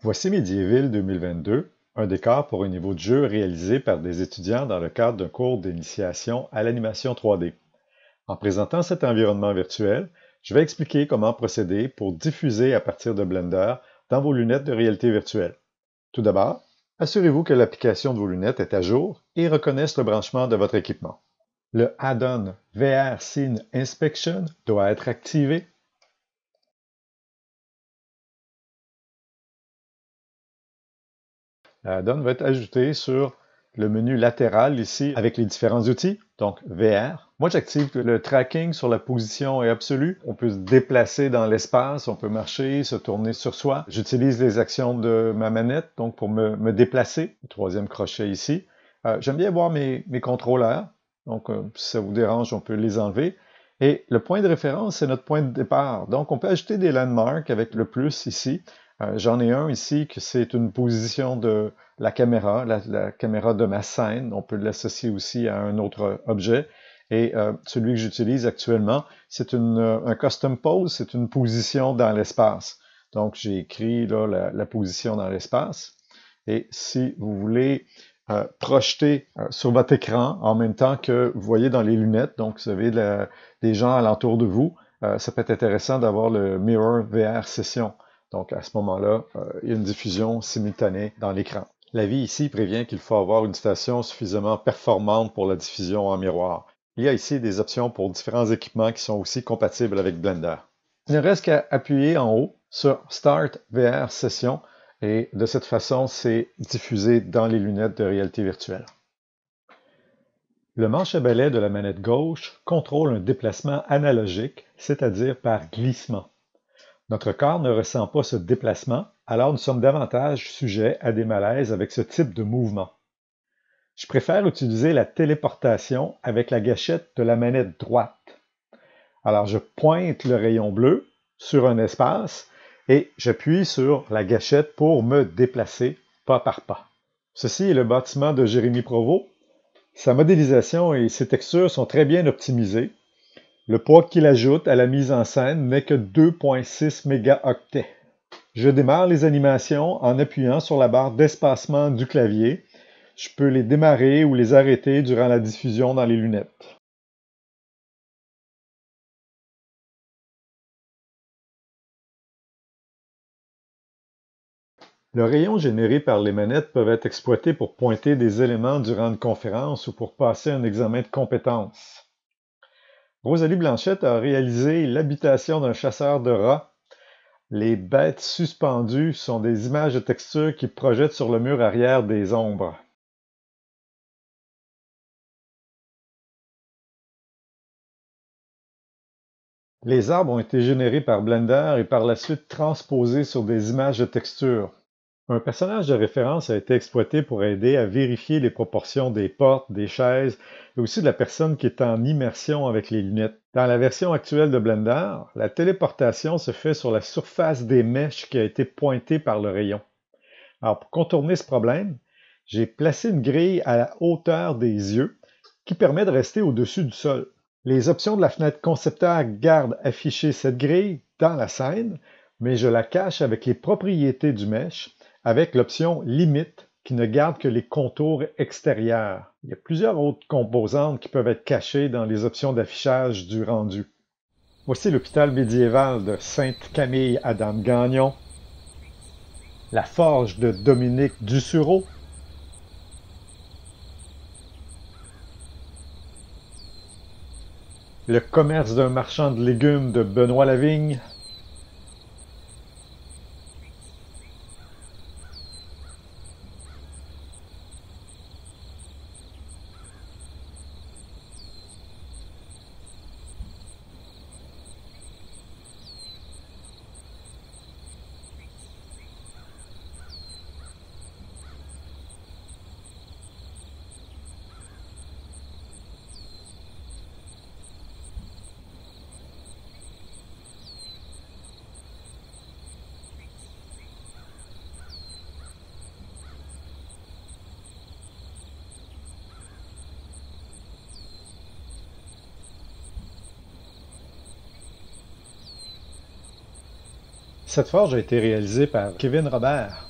Voici Medieval 2022, un décor pour un niveau de jeu réalisé par des étudiants dans le cadre d'un cours d'initiation à l'animation 3D. En présentant cet environnement virtuel, je vais expliquer comment procéder pour diffuser à partir de Blender dans vos lunettes de réalité virtuelle. Tout d'abord, assurez-vous que l'application de vos lunettes est à jour et reconnaisse le branchement de votre équipement. Le add-on VR Scene Inspection doit être activé. L'add-on va être ajouté sur le menu latéral ici avec les différents outils, donc VR. Moi, j'active le tracking sur la position est absolue. On peut se déplacer dans l'espace, on peut marcher, se tourner sur soi. J'utilise les actions de ma manette donc pour me déplacer. Le troisième crochet ici. J'aime bien voir mes contrôleurs. Donc, si ça vous dérange, on peut les enlever. Et le point de référence, c'est notre point de départ. Donc, on peut ajouter des landmarks avec le plus ici. J'en ai un ici que c'est une position de la caméra, la caméra de ma scène. On peut l'associer aussi à un autre objet. Et celui que j'utilise actuellement, c'est un custom pose, c'est une position dans l'espace. Donc, j'ai écrit là, la position dans l'espace. Et si vous voulez projeter sur votre écran en même temps que vous voyez dans les lunettes, donc vous avez des gens alentour de vous, ça peut être intéressant d'avoir le Mirror VR Session. Donc, à ce moment-là, il y a une diffusion simultanée dans l'écran. L'avis ici prévient qu'il faut avoir une station suffisamment performante pour la diffusion en miroir. Il y a ici des options pour différents équipements qui sont aussi compatibles avec Blender. Il ne reste qu'à appuyer en haut sur Start VR Session et de cette façon, c'est diffusé dans les lunettes de réalité virtuelle. Le manche à balai de la manette gauche contrôle un déplacement analogique, c'est-à-dire par glissement. Notre corps ne ressent pas ce déplacement, alors nous sommes davantage sujets à des malaises avec ce type de mouvement. Je préfère utiliser la téléportation avec la gâchette de la manette droite. Alors je pointe le rayon bleu sur un espace et j'appuie sur la gâchette pour me déplacer pas par pas. Ceci est le bâtiment de Jérémy Provost. Sa modélisation et ses textures sont très bien optimisées. Le poids qu'il ajoute à la mise en scène n'est que 2,6 mégaoctets. Je démarre les animations en appuyant sur la barre d'espacement du clavier. Je peux les démarrer ou les arrêter durant la diffusion dans les lunettes. Le rayon généré par les manettes peuvent être exploités pour pointer des éléments durant une conférence ou pour passer un examen de compétences. Rosalie Blanchette a réalisé l'habitation d'un chasseur de rats. Les bêtes suspendues sont des images de texture qui projettent sur le mur arrière des ombres. Les arbres ont été générés par Blender et par la suite transposés sur des images de texture. Un personnage de référence a été exploité pour aider à vérifier les proportions des portes, des chaises et aussi de la personne qui est en immersion avec les lunettes. Dans la version actuelle de Blender, la téléportation se fait sur la surface des mèches qui a été pointée par le rayon. Alors, pour contourner ce problème, j'ai placé une grille à la hauteur des yeux qui permet de rester au-dessus du sol. Les options de la fenêtre concepteur gardent affichée cette grille dans la scène, mais je la cache avec les propriétés du mesh avec l'option Limite qui ne garde que les contours extérieurs. Il y a plusieurs autres composantes qui peuvent être cachées dans les options d'affichage du rendu. Voici l'hôpital médiéval de Sainte-Camille-Adam-Gagnon, la forge de Dominique Dussureau, le commerce d'un marchand de légumes de Benoît Lavigne, Cette forge a été réalisée par Kevin Robert.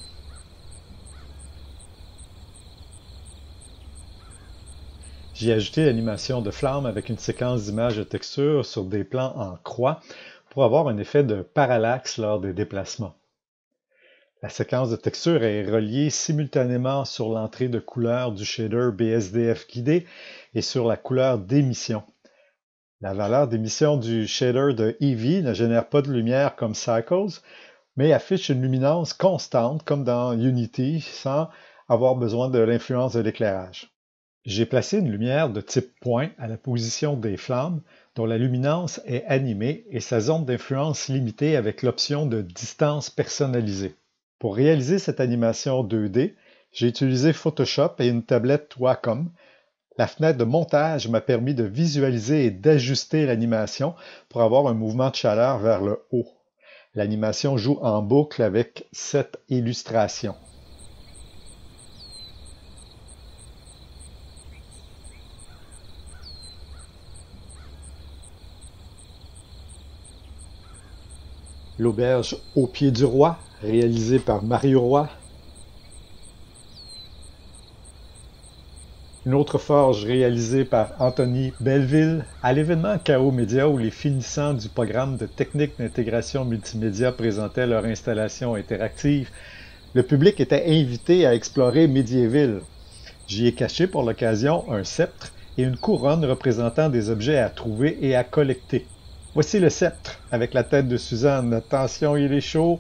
J'y ai ajouté l'animation de flamme avec une séquence d'images de texture sur des plans en croix pour avoir un effet de parallaxe lors des déplacements. La séquence de texture est reliée simultanément sur l'entrée de couleur du shader BSDF guidé et sur la couleur d'émission. La valeur d'émission du shader de Eevee ne génère pas de lumière comme Cycles, mais affiche une luminance constante comme dans Unity sans avoir besoin de l'influence de l'éclairage. J'ai placé une lumière de type point à la position des flammes dont la luminance est animée et sa zone d'influence limitée avec l'option de distance personnalisée. Pour réaliser cette animation 2D, j'ai utilisé Photoshop et une tablette Wacom. La fenêtre de montage m'a permis de visualiser et d'ajuster l'animation pour avoir un mouvement de chaleur vers le haut. L'animation joue en boucle avec cette illustration. L'auberge au pied du roi, réalisée par Mario Roy. Une autre forge réalisée par Anthony Belleville à l'événement Chaos Média où les finissants du programme de technique d'intégration multimédia présentaient leur installation interactive. Le public était invité à explorer Médiéville. J'y ai caché pour l'occasion un sceptre et une couronne représentant des objets à trouver et à collecter. Voici le sceptre avec la tête de Suzanne. Attention, il est chaud.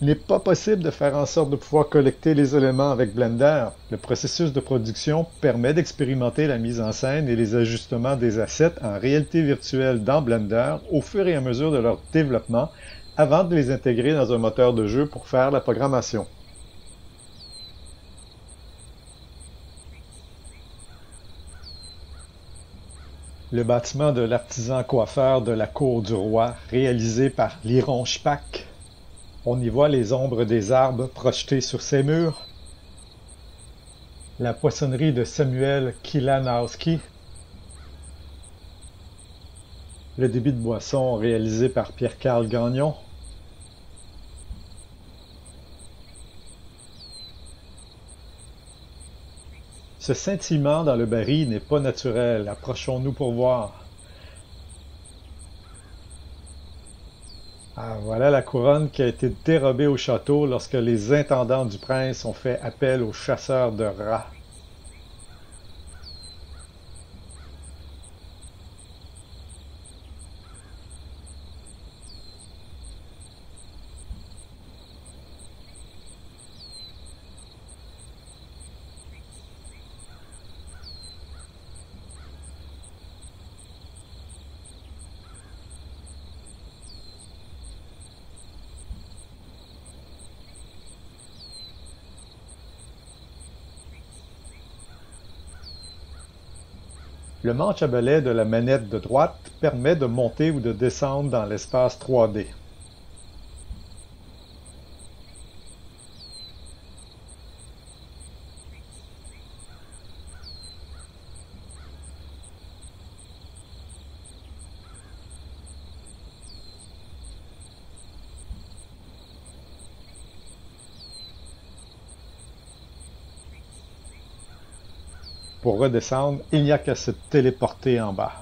Il n'est pas possible de faire en sorte de pouvoir collecter les éléments avec Blender. Le processus de production permet d'expérimenter la mise en scène et les ajustements des assets en réalité virtuelle dans Blender au fur et à mesure de leur développement avant de les intégrer dans un moteur de jeu pour faire la programmation. Le bâtiment de l'artisan coiffeur de la cour du roi, réalisé par Liron Shpak. On y voit les ombres des arbres projetées sur ces murs. La poissonnerie de Samuel Kilanowski. Le débit de boisson réalisé par Pierre-Carl Gagnon. Ce scintillement dans le baril n'est pas naturel. Approchons-nous pour voir. Ah, voilà la couronne qui a été dérobée au château lorsque les intendants du prince ont fait appel aux chasseurs de rats. Le manche à balai de la manette de droite permet de monter ou de descendre dans l'espace 3D. Pour redescendre, il n'y a qu'à se téléporter en bas.